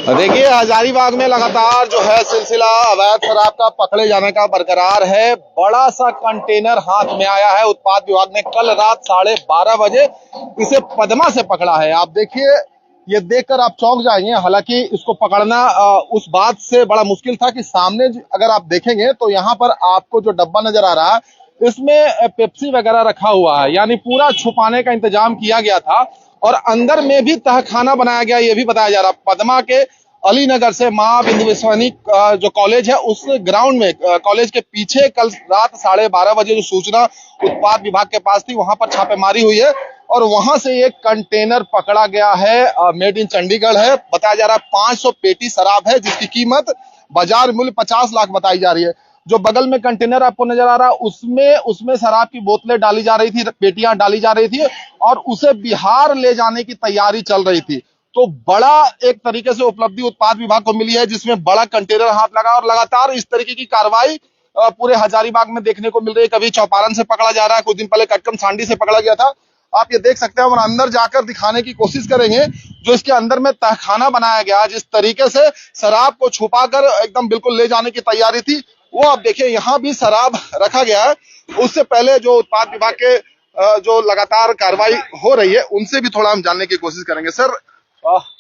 देखिए हजारीबाग में लगातार जो है सिलसिला अवैध शराब का पकड़े जाने का बरकरार है। बड़ा सा कंटेनर हाथ में आया है। उत्पाद विभाग ने कल रात 12:30 बजे इसे पदमा से पकड़ा है। आप देखिए, ये देखकर आप चौंक जाएंगे। हालांकि इसको पकड़ना उस बात से बड़ा मुश्किल था कि सामने अगर आप देखेंगे तो यहाँ पर आपको जो डब्बा नजर आ रहा है इसमें पेप्सी वगैरह रखा हुआ है, यानी पूरा छुपाने का इंतजाम किया गया था। और अंदर में भी तहखाना बनाया गया, ये भी बताया जा रहा है। पदमा के अलीनगर से मां बिंदुवासिनी जो कॉलेज है उस ग्राउंड में, कॉलेज के पीछे कल रात 12:30 बजे जो सूचना उत्पाद विभाग के पास थी, वहां पर छापेमारी हुई है और वहां से एक कंटेनर पकड़ा गया है। मेड इन चंडीगढ़ है। बताया जा रहा है 500 पेटी शराब है, जिसकी कीमत बाजार मूल्य 50 लाख बताई जा रही है। जो बगल में कंटेनर आपको नजर आ रहा है उसमें शराब की बोतलें डाली जा रही थी, पेटियां डाली जा रही थी और उसे बिहार ले जाने की तैयारी चल रही थी। तो बड़ा एक तरीके से उपलब्धि उत्पाद विभाग को मिली है, जिसमें बड़ा कंटेनर हाथ लगा और लगातार इस तरीके की कार्रवाई पूरे हजारीबाग में देखने को मिल रही है। कभी चौपारण से पकड़ा जा रहा है, कुछ दिन पहले कटकम सांडी से पकड़ा गया था। आप ये देख सकते हैं और अंदर जाकर दिखाने की कोशिश करेंगे। जो इसके अंदर में तहखाना बनाया गया, जिस तरीके से शराब को छुपाकर एकदम बिल्कुल ले जाने की तैयारी थी, वो आप देखिए यहाँ भी शराब रखा गया है। उससे पहले जो उत्पाद विभाग के जो लगातार कार्रवाई हो रही है उनसे भी थोड़ा हम जानने की कोशिश करेंगे। सर,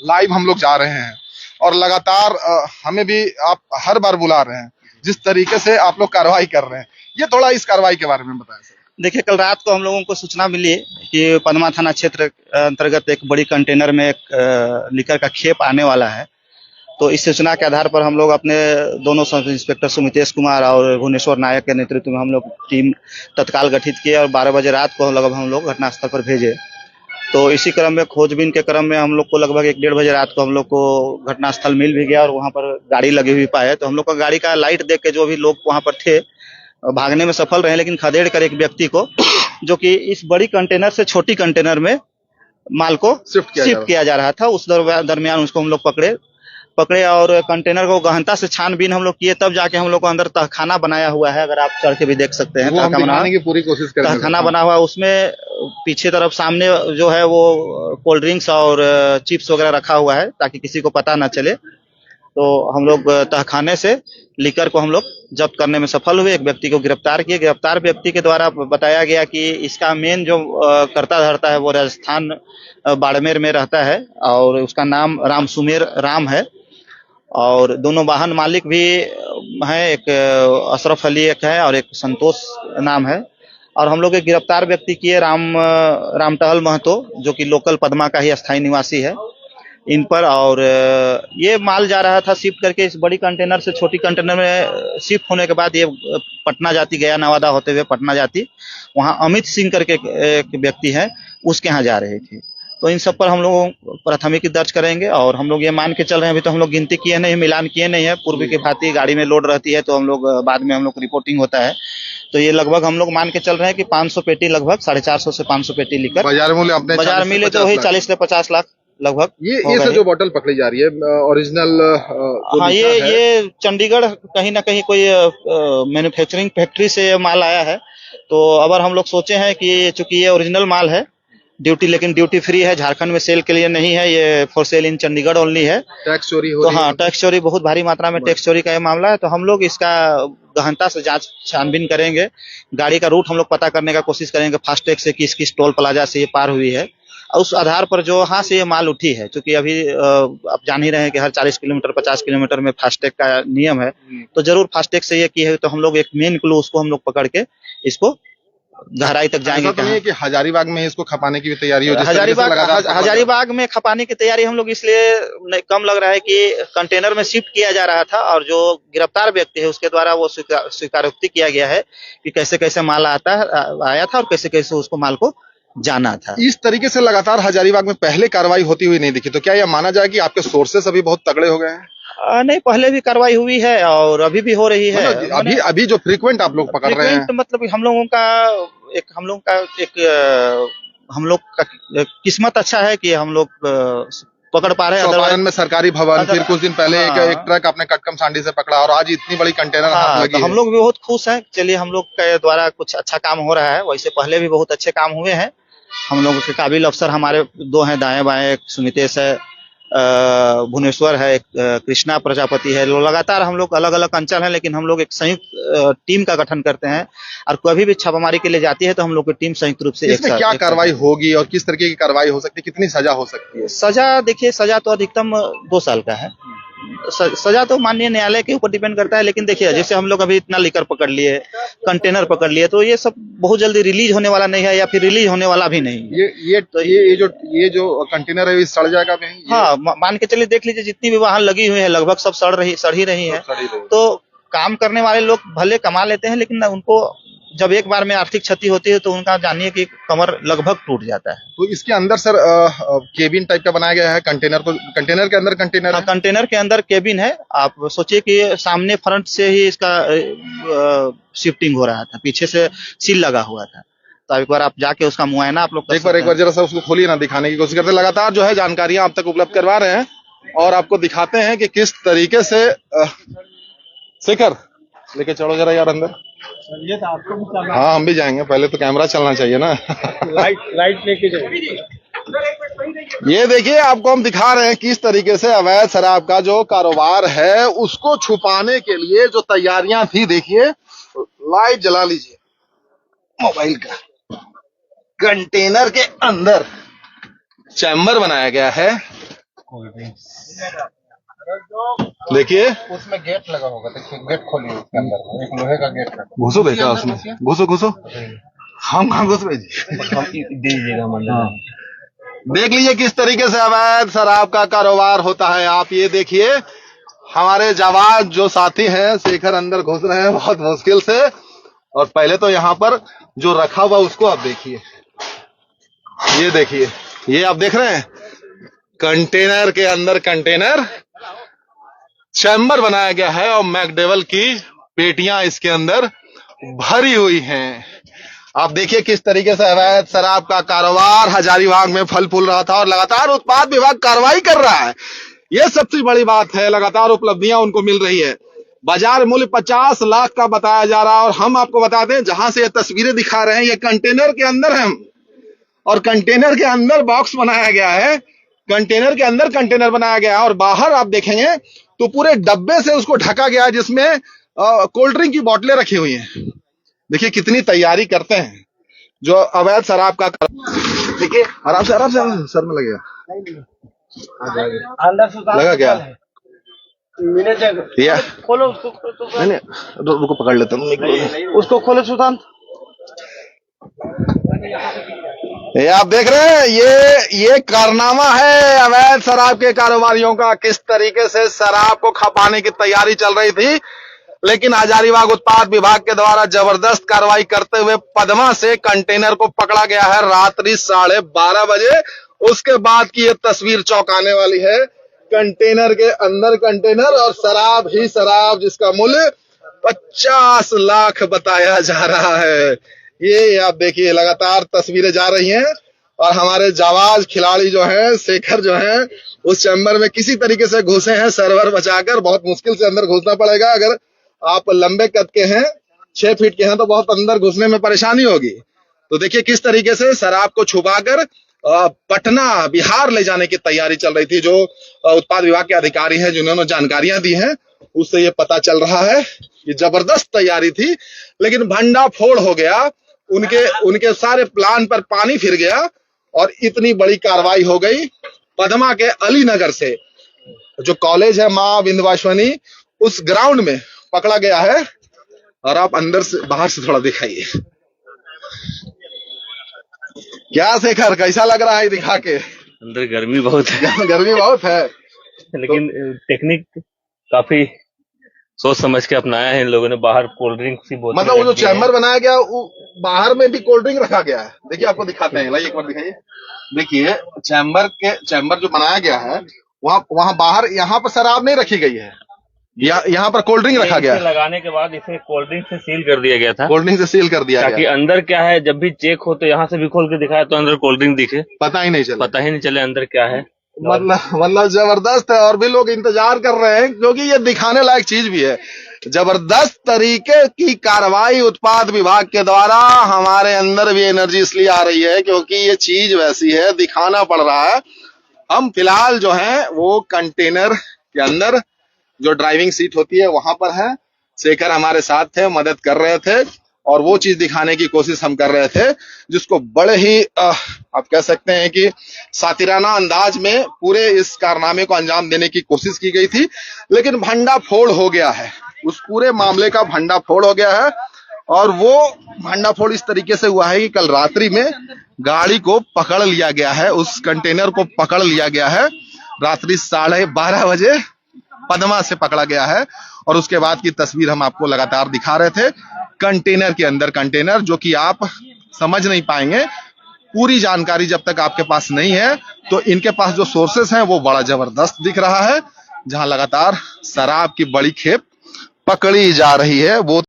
लाइव हम लोग जा रहे हैं और लगातार हमें भी आप हर बार बुला रहे हैं, जिस तरीके से आप लोग कार्रवाई कर रहे हैं, ये थोड़ा इस कार्रवाई के बारे में बताएं सर। देखिए, कल रात को हम लोगों को सूचना मिली कि पदमा थाना क्षेत्र अंतर्गत एक बड़ी कंटेनर में एक लिकर का खेप आने वाला है। तो इस सूचना के आधार पर हम लोग अपने दोनों सब इंस्पेक्टर सुमितेश कुमार और भुवनेश्वर नायक के नेतृत्व में हम लोग टीम तत्काल गठित किए और 12 बजे रात को लगभग हम लोग घटनास्थल पर भेजे। तो इसी क्रम में खोजबीन के क्रम में हम लोग को लगभग 1-1:30 बजे रात को हम लोग को घटनास्थल मिल भी गया और वहाँ पर गाड़ी लगी हुई पाए। तो हम लोग का गाड़ी का लाइट देख के जो भी लोग वहाँ पर थे भागने में सफल रहे, लेकिन खदेड़ कर एक व्यक्ति को, जो कि इस बड़ी कंटेनर से छोटी कंटेनर में माल को शिफ्ट किया जा रहा था, उस दरमियान उसको हम लोग पकड़े और कंटेनर को गहनता से छानबीन हम लोग किए। तब जाके हम लोग को अंदर तहखाना बनाया हुआ है, अगर आप चढ़ के भी देख सकते हैं। तहखाना बना हुआ है, उसमें पीछे तरफ सामने जो है वो कोल्ड ड्रिंक्स और चिप्स वगैरह रखा हुआ है ताकि किसी को पता ना चले। तो हम लोग तहखाने से लिकर को हम लोग जब्त करने में सफल हुए। एक व्यक्ति को गिरफ्तार किए। गिरफ्तार व्यक्ति के द्वारा बताया गया कि इसका मेन जो करता धरता है वो राजस्थान बाड़मेर में रहता है और उसका नाम राम सुमेर राम है। और दोनों वाहन मालिक भी हैं, एक अशरफ अली एक है और एक संतोष नाम है। और हम लोग एक गिरफ्तार व्यक्ति किए राम टहल महतो, जो कि लोकल पदमा का ही स्थायी निवासी है, इन पर। और ये माल जा रहा था शिफ्ट करके इस बड़ी कंटेनर से छोटी कंटेनर में शिफ्ट होने के बाद ये पटना जाती, गया नवादा होते हुए पटना जाती, वहाँ अमित सिंह करके एक व्यक्ति है, उसके यहाँ जा रही थी। तो इन सब पर हम लोग प्राथमिकी दर्ज करेंगे और हम लोग ये मान के चल रहे हैं, अभी तो हम लोग गिनती किए नहीं, मिलान किए नहीं है। पूर्व की भांति गाड़ी में लोड रहती है तो हम लोग बाद में हम लोग रिपोर्टिंग होता है। तो ये लगभग हम लोग मान के चल रहे हैं कि 500 पेटी, लगभग 450 से 500 पेटी लेकर बाजार मूल्य तो वही 40 से 50 लाख लगभग। ये से जो बोतल पकड़ी जा रही है ओरिजिनल, हाँ, ये चंडीगढ़ कहीं ना कहीं कोई मैन्युफैक्चरिंग फैक्ट्री से माल आया है। तो अगर हम लोग सोचे हैं कि चूंकि ये ओरिजिनल माल है, लेकिन ड्यूटी फ्री है, झारखंड में सेल के लिए नहीं है, ये for sale in Chandigarh only है। टैक्स चोरी हो तो हाँ, टैक्स चोरी, बहुत भारी मात्रा में टैक्स चोरी का ये मामला है। तो हम लोग इसका गहनता से जांच छानबीन करेंगे। गाड़ी का रूट हम लोग पता करने का कोशिश करेंगे, फास्टैग से किस किस टोल प्लाजा से ये पार हुई है। उस आधार पर जो यहाँ से ये माल उठी है, क्योंकि अभी आप जान ही रहे हैं कि हर 40 किलोमीटर 50 किलोमीटर में फास्टैग का नियम है, तो जरूर फास्टैग से ये की है। तो हम लोग एक मेन क्लू उसको हम लोग पकड़ के इसको गहराई तक जाएंगे। तो नहीं कि हजारीबाग में इसको खपाने की भी तैयारी हो? हजारीबाग में खपाने की तैयारी हम लोग इसलिए कम लग रहा है कि कंटेनर में शिफ्ट किया जा रहा था और जो गिरफ्तार व्यक्ति है उसके द्वारा वो स्वीकारोक्ति किया गया है कि कैसे कैसे माल आया था और कैसे कैसे उसको माल को जाना था। इस तरीके से लगातार हजारीबाग में पहले कार्रवाई होती हुई नहीं दिखी, तो क्या यह माना जाए कि आपके सोर्सेस अभी बहुत तगड़े हो गए हैं? नहीं, पहले भी कार्रवाई हुई है और अभी भी हो रही है। अभी जो फ्रीक्वेंट आप लोग पकड़ रहे हैं, मतलब हम लोग का किस्मत अच्छा है कि हम लोग पकड़ पा रहे हैं। चौपारण में सरकारी भवन, फिर कुछ दिन पहले एक ट्रक आपने कटकम सांडी से पकड़ा और आज इतनी बड़ी कंटेनर हाथ लगी। तो हम लोग भी बहुत खुश हैं। चलिए, हम लोग के द्वारा कुछ अच्छा काम हो रहा है। वैसे पहले भी बहुत अच्छे काम हुए हैं। हम लोगों के काबिल अफसर हमारे 2 हैं दाएं बाएं, एक सुमितेश है भुवनेश्वर है, एक कृष्णा प्रजापति है। लगातार हम लोग अलग अलग अंचल हैं, लेकिन हम लोग एक संयुक्त टीम का गठन करते हैं और कभी भी छापामारी के लिए जाती है तो हम लोग की टीम संयुक्त रूप से इसमें क्या कार्रवाई होगी और किस तरीके की कार्रवाई हो सकती है, कितनी सजा हो सकती है? सजा देखिए, सजा तो अधिकतम 2 साल का है। सजा तो माननीय न्यायालय के ऊपर डिपेंड करता है, लेकिन देखिए जैसे हम लोग अभी इतना लीकर पकड़ लिए, कंटेनर पकड़ लिए, तो ये सब बहुत जल्दी रिलीज होने वाला नहीं है या फिर रिलीज होने वाला भी नहीं है। ये जो कंटेनर है ये सड़ जाएगा भी? हाँ, मान के चलिए, देख लीजिए जितनी भी वाहन लगी हुई है लगभग सब सड़ ही रही है। तो काम करने वाले लोग भले कमा लेते हैं, लेकिन उनको जब एक बार में आर्थिक क्षति होती है तो उनका जानिए कि कमर लगभग टूट जाता है। तो इसके अंदर सर केबिन टाइप का बनाया गया है कंटेनर के अंदर कंटेनर है? कंटेनर के अंदर केबिन है। आप सोचिए कि सामने फ्रंट से ही इसका शिफ्टिंग हो रहा था, पीछे से सील लगा हुआ था। तो एक बार आप जाके उसका मुआयना आप लोग एक बार जरा सा उसको खोलिए ना, दिखाने की कोशिश करते हैं। लगातार जो है जानकारियां आप तक उपलब्ध करवा रहे हैं और आपको दिखाते हैं कि किस तरीके से शेखर लेके चलो जरा यार अंदर। ये तो आपको भी चलना। हाँ, हम भी जाएंगे, पहले तो कैमरा चलना चाहिए ना। लाइट लेके जाओ। ये देखिए, आपको हम दिखा रहे हैं किस तरीके से अवैध शराब का जो कारोबार है उसको छुपाने के लिए जो तैयारियां थी। देखिए, लाइट जला लीजिए मोबाइल का। कंटेनर के अंदर चैम्बर बनाया गया है, देखिए उसमें गेट लगा होगा, देखिए गेट खोलिए, उसके अंदर एक लोहे का गेट है। घुसो, देखा उसमें, घुसो। हम कहाँ घुस रहे जी? दीजिएगा। देख लीजिए किस तरीके से अवैध शराब का कारोबार होता है। आप ये देखिए, हमारे जवान जो साथी हैं शेखर अंदर घुस रहे हैं बहुत मुश्किल से। और पहले तो यहाँ पर जो रखा हुआ उसको आप देखिए, ये देखिए, ये आप देख रहे हैं कंटेनर के अंदर कंटेनर चैम्बर बनाया गया है और मैकडेवल की पेटियां इसके अंदर भरी हुई हैं। आप देखिए किस तरीके से अवैध शराब का कारोबार हजारीबाग में फल फूल रहा था और लगातार उत्पाद विभाग कार्रवाई कर रहा है। ये सबसे बड़ी बात है, लगातार उपलब्धियां उनको मिल रही है। बाजार मूल्य 50 लाख का बताया जा रहा है और हम आपको बता दें, जहां से ये तस्वीरें दिखा रहे हैं ये कंटेनर के अंदर है और कंटेनर के अंदर बॉक्स बनाया गया है, कंटेनर के अंदर कंटेनर बनाया गया है और बाहर आप देखेंगे तो पूरे डब्बे से उसको ढका गया है जिसमें कोल्ड ड्रिंक की बोतलें रखी हुई हैं। देखिए कितनी तैयारी करते हैं जो अवैध शराब का। देखिए आराम से सर में लगेगा, अंदर से लगा क्या? मिले खोलो उसको। नहीं, रुको पकड़ लेता हूँ, उसको खोलो सुशांत। ये आप देख रहे हैं, ये कारनामा है अवैध शराब के कारोबारियों का। किस तरीके से शराब को खपाने की तैयारी चल रही थी, लेकिन हजारीबाग उत्पाद विभाग के द्वारा जबरदस्त कार्रवाई करते हुए पदमा से कंटेनर को पकड़ा गया है रात्रि 12:30 बजे। उसके बाद की ये तस्वीर चौंकाने वाली है। कंटेनर के अंदर कंटेनर और शराब ही शराब, जिसका मूल्य 50 लाख बताया जा रहा है। ये आप देखिए, लगातार तस्वीरें जा रही हैं और हमारे जाबाज खिलाड़ी जो हैं, शेखर जो हैं, उस चैम्बर में किसी तरीके से घुसे हैं सर्वर बचाकर। बहुत मुश्किल से अंदर घुसना पड़ेगा। अगर आप लंबे कद के हैं, 6 फीट के हैं, तो बहुत अंदर घुसने में परेशानी होगी। तो देखिए किस तरीके से शराब को छुपाकर पटना बिहार ले जाने की तैयारी चल रही थी। जो उत्पाद विभाग के अधिकारी हैं जिन्होंने जानकारियां दी हैं, उससे ये पता चल रहा है कि जबरदस्त तैयारी थी, लेकिन भंडाफोड़ हो गया। उनके सारे प्लान पर पानी फिर गया और इतनी बड़ी कार्रवाई हो गई। पदमा के अलीनगर से जो कॉलेज है मां विंध्यवासिनी, उस ग्राउंड में पकड़ा गया है। और आप अंदर से बाहर से थोड़ा दिखाइए, क्या शेखर कैसा लग रहा है दिखा के? अंदर गर्मी बहुत है। गर्मी बहुत है, लेकिन टेक्निक काफी सोच समझ के अपनाया है इन लोगों ने। बाहर कोल्ड ड्रिंक की बोतल, मतलब वो जो चैम्बर बनाया गया वो बाहर में भी कोल्ड ड्रिंक रखा गया है। देखिए आपको दिखाते हैं, एक बार दिखाइए। देखिए चैम्बर जो बनाया गया है वहाँ बाहर, यहाँ पर शराब नहीं रखी गई है, यहाँ पर कोल्ड ड्रिंक रखा गया है। लगाने के बाद इसे कोल्ड ड्रिंक से सील कर दिया गया था। कोल्ड ड्रिंक से सील कर दिया ताकि अंदर क्या है, जब भी चेक हो तो यहाँ से भी खोल के दिखाया तो अंदर कोल्ड ड्रिंक दिखे, पता ही नहीं चले अंदर क्या है। मतलब जबरदस्त है। और भी लोग इंतजार कर रहे हैं क्योंकि ये दिखाने लायक चीज भी है। जबरदस्त तरीके की कार्रवाई उत्पाद विभाग के द्वारा। हमारे अंदर भी एनर्जी इसलिए आ रही है क्योंकि ये चीज वैसी है, दिखाना पड़ रहा है। हम फिलहाल जो है वो कंटेनर के अंदर जो ड्राइविंग सीट होती है वहां पर है। शेखर हमारे साथ थे, मदद कर रहे थे और वो चीज दिखाने की कोशिश हम कर रहे थे जिसको बड़े ही आप कह सकते हैं कि सातिराना अंदाज में पूरे इस कारनामे को अंजाम देने की कोशिश की गई थी, लेकिन भंडाफोड़ हो गया है। उस पूरे मामले का भंडाफोड़ हो गया है और वो भंडाफोड़ इस तरीके से हुआ है कि कल रात्रि में गाड़ी को पकड़ लिया गया है, उस कंटेनर को पकड़ लिया गया है रात्रि 12:30 बजे पदमा से पकड़ा गया है। और उसके बाद की तस्वीर हम आपको लगातार दिखा रहे थे, कंटेनर के अंदर कंटेनर, जो कि आप समझ नहीं पाएंगे पूरी जानकारी जब तक आपके पास नहीं है। तो इनके पास जो सोर्सेस हैं वो बड़ा जबरदस्त दिख रहा है, जहां लगातार शराब की बड़ी खेप पकड़ी जा रही है। वो